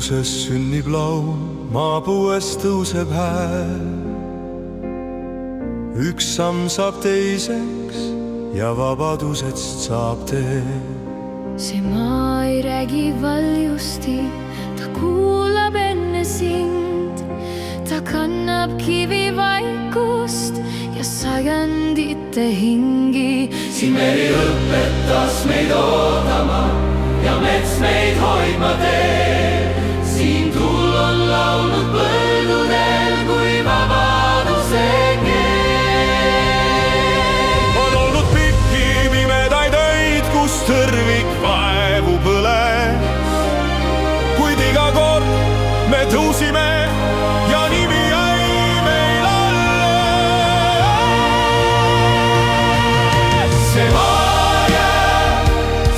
looduses sünnib laul, maapõues tõuseb hääl. Üks samm saab teiseks ja vabadusest saab tee. See maa ei räägi valjusti, ta kuulab enne sind. Ta kannab kivivaikust ja sajandite hingi. Siin meri õpetas meid ootama ja mets meid hoidma teeb. Siin tuul on laulnud põldudel kui vabaduse keel. On olnud pikki pimedaid öid, kus tõrvik vaevu põles, kuid iga kord me tõusime ja nimi jäi meil alles. See maa jääb,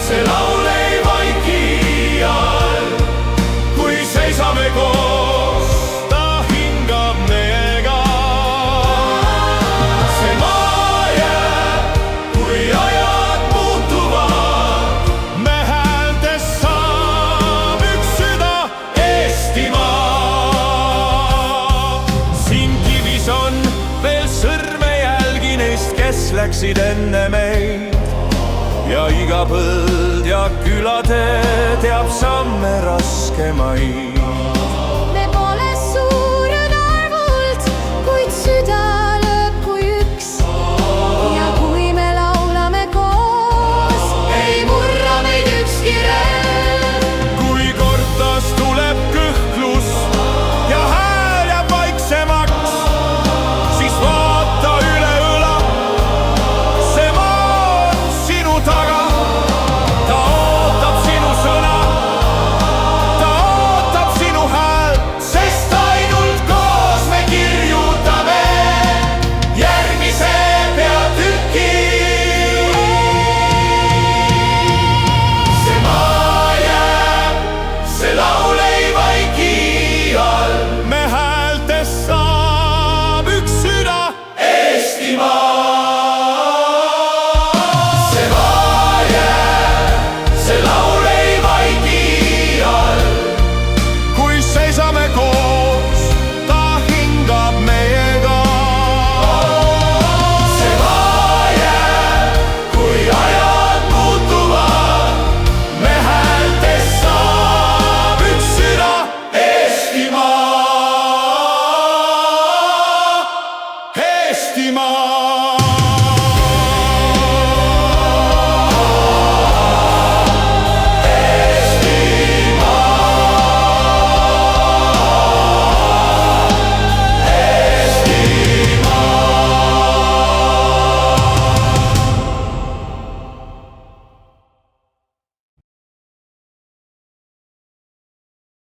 see laul ei vaiki iial. Kui seisame koos, Ta hingab meiega. see maa jääb, kui ajad muutuvad. Me häältes saab üks süda, Eestimaa. Siin kivis on veel sõrmejälgi neist, kes läksid enne meid. Ja iga põld ja külatee teab samme raskemaid.